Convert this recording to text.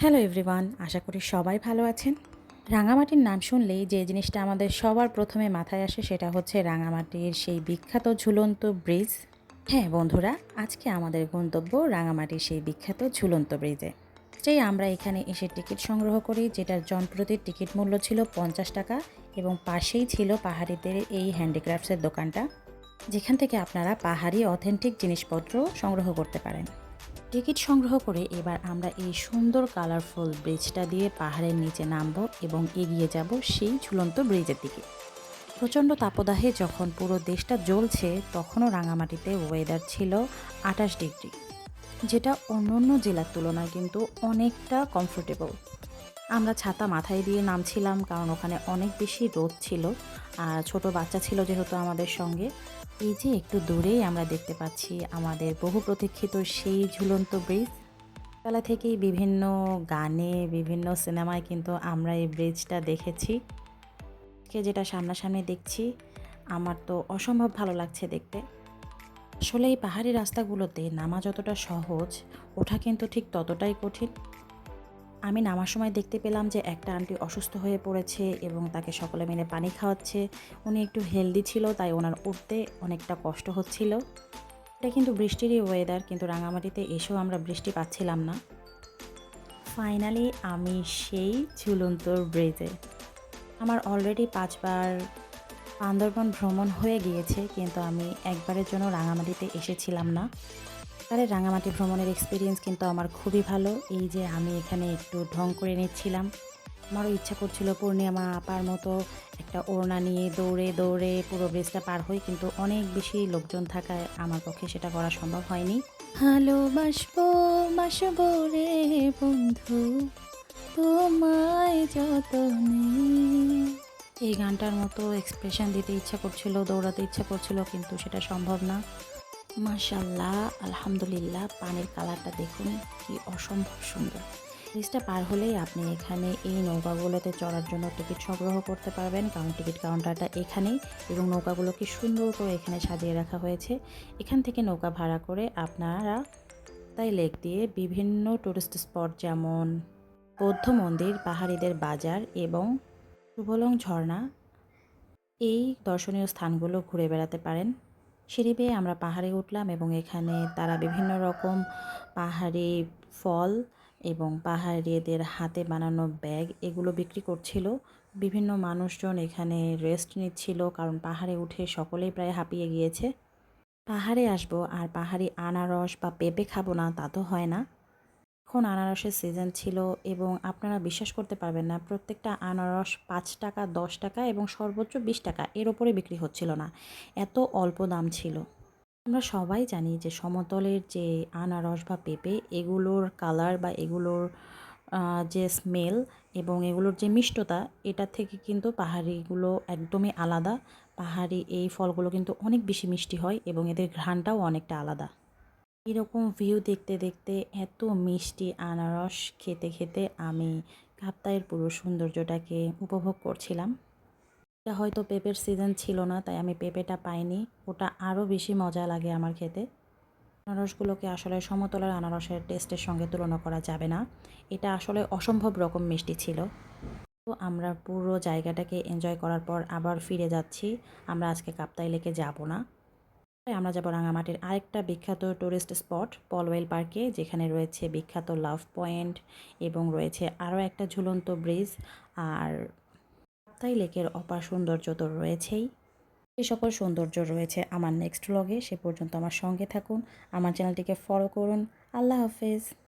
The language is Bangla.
হ্যালো এভরিওয়ান, আশা করি সবাই ভালো আছেন। রাঙামাটির নাম শুনলেই যে জিনিসটা আমাদের সবার প্রথমে মাথায় আসে সেটা হচ্ছে রাঙামাটির সেই বিখ্যাত ঝুলন্ত ব্রিজ। হ্যাঁ বন্ধুরা, আজকে আমাদের গন্তব্য রাঙামাটির সেই বিখ্যাত ঝুলন্ত ব্রিজে। যেই আমরা এখানে এসে টিকিট সংগ্রহ করি, যেটার জনপ্রতি টিকিট মূল্য ছিল 50 টাকা, এবং পাশেই ছিল পাহাড়িদের এই হ্যান্ডিক্রাফটসের দোকানটা, যেখান থেকে আপনারা পাহাড়ি অথেন্টিক জিনিসপত্র সংগ্রহ করতে পারেন। টিকিট সংগ্রহ করে এবার আমরা এই সুন্দর কালারফুল ব্রিজটা দিয়ে পাহাড়ের নিচে নামব এবং এগিয়ে যাব সেই ঝুলন্ত ব্রিজের দিকে। প্রচণ্ড তাপদাহে যখন পুরো দেশটা জ্বলছে, তখনও রাঙামাটিতে ওয়েদার ছিল 28 ডিগ্রি, যেটা অন্য অন্য জেলার তুলনায় কিন্তু অনেকটা কমফোর্টেবল। আমরা ছাতা মাথায় দিয়ে নামছিলাম, কারণ ওখানে অনেক বেশি রোদ ছিল, আর ছোট বাচ্চা ছিল যেহেতু আমাদের সঙ্গে। এই যে একটু দূরেই আমরা দেখতে পাচ্ছি আমাদের বহু প্রতীক্ষিত সেই ঝুলন্ত ব্রিজ। ছোটবেলা থেকেই বিভিন্ন গানে, বিভিন্ন সিনেমায় কিন্তু আমরা এই ব্রিজটা দেখেছি। আজকে যেটা সামনাসামনি দেখছি, আমার তো অসম্ভব ভালো লাগছে দেখতে। আসলে এই পাহাড়ি রাস্তাগুলোতে নামা যতটা সহজ, ওঠা কিন্তু ঠিক ততটাই কঠিন। আমি নামার সময় দেখতে পেলাম যে একটা আন্টি অসুস্থ হয়ে পড়েছে এবং তাকে সকলে মিলে পানি খাওয়াচ্ছে। উনি একটু হেলদি ছিল, তাই ওনার উঠতে অনেকটা কষ্ট হচ্ছিল। এটা কিন্তু বৃষ্টিরই ওয়েদার, কিন্তু রাঙামাটিতে এসেও আমরা বৃষ্টি পাচ্ছিলাম না। ফাইনালি আমি সেই ঝুলন্ত ব্রিজে। আমার অলরেডি 5বার বান্দরবন ভ্রমণ হয়ে গিয়েছে, কিন্তু আমি একবারের জন্য রাঙামাটিতে এসেছিলাম না। এবারে রাঙামাটি ভ্রমণের এক্সপিরিয়েন্স কিন্তু আমার খুবই ভালো। এই যে আমি এখানে একটু ঢং করে নিচ্ছিলাম। আমারও ইচ্ছা করছিল পূর্ণিমা আপার মতো একটা ওড়না নিয়ে দৌড়ে দৌড়ে পুরো ব্রিজটা পার হই, কিন্তু অনেক বেশি লোকজন থাকায় আমার পক্ষে সেটা করা সম্ভব হয়নি। ভালোবাসবো বাসবো রে বন্ধু, তোমায় যতনে। এই গানটার মতো এক্সপ্রেশন দিতে ইচ্ছা করছিল, দৌড়াতে ইচ্ছা করছিল, কিন্তু সেটা সম্ভব না। মাশাল্লাহ, আলহামদুলিল্লাহ, পানির কালারটা দেখুন, কি অসম্ভব সুন্দর। ব্রিজটা পার হলেই আপনি এখানে এই নৌকাগুলোতে চড়ার জন্য টিকিট সংগ্রহ করতে পারবেন, কারণ টিকিট কাউন্টারটা এখানেই, এবং নৌকাগুলোকে সুন্দর করে এখানে সাজিয়ে রাখা হয়েছে। এখান থেকে নৌকা ভাড়া করে আপনারা তাই লেক দিয়ে বিভিন্ন টুরিস্ট স্পট যেমন বৌদ্ধ মন্দির, পাহাড়িদের বাজার এবং শুভলং ঝর্ণা, এই দর্শনীয় স্থানগুলো ঘুরে বেড়াতে পারেন। সিঁড়ি বেয়ে আমরা পাহাড়ে উঠলাম এবং এখানে তারা বিভিন্ন রকম পাহাড়ি ফল এবং পাহাড়িদের হাতে বানানো ব্যাগ এগুলো বিক্রি করছিল। বিভিন্ন মানুষজন এখানে রেস্ট নিচ্ছিল, কারণ পাহাড়ে উঠে সকলেই প্রায় হাঁপিয়ে গিয়েছে। পাহাড়ে আসবো আর পাহাড়ি আনারস বা পেঁপে খাবো না, তা তো হয় না। এখন আনারসের সিজন ছিল এবং আপনারা বিশ্বাস করতে পারবেন না, প্রত্যেকটা আনারস 5 টাকা, 10 টাকা এবং সর্বোচ্চ 20 টাকা, এর ওপরে বিক্রি হচ্ছিল না। এত অল্প দাম ছিল। আমরা সবাই জানি যে সমতলের যে আনারস বা পেঁপে, এগুলোর কালার বা এগুলোর যে স্মেল এবং এগুলোর যে মিষ্টতা, এটা থেকে কিন্তু পাহাড়িগুলো একদমই আলাদা। পাহাড়ি এই ফলগুলো কিন্তু অনেক বেশি মিষ্টি হয় এবং এদের ঘ্রাণটাও অনেকটা আলাদা। এরকম ভিউ দেখতে দেখতে, এত মিষ্টি আনারস খেতে খেতে আমি কাপ্তাইয়ের পুরো সৌন্দর্যটাকে উপভোগ করছিলাম। এটা হয়তো পেঁপের সিজন ছিল না, তাই আমি পেঁপেটা পাইনি। ওটা আরও বেশি মজা লাগে আমার খেতে। আনারসগুলোকে আসলে সমতলের আনারসের টেস্টের সঙ্গে তুলনা করা যাবে না। এটা আসলে অসম্ভব রকম মিষ্টি ছিল। তো আমরা পুরো জায়গাটাকে এনজয় করার পর আবার ফিরে যাচ্ছি। আমরা আজকে কাপ্তাই লেকে যাব না। আমরা যাব রাঙামাটির আরেকটা বিখ্যাত টুরিস্ট স্পট পলওয়েল পার্কে, যেখানে রয়েছে বিখ্যাত লাভ পয়েন্ট এবং রয়েছে আরও একটা ঝুলন্ত ব্রিজ। আর কাপ্তাই লেকের অপার সৌন্দর্য তো রয়েছেই। এই সকল সৌন্দর্য রয়েছে আমার নেক্সট ব্লগে। সে পর্যন্ত আমার সঙ্গে থাকুন, আমার চ্যানেলটিকে ফলো করুন। আল্লাহ হাফেজ।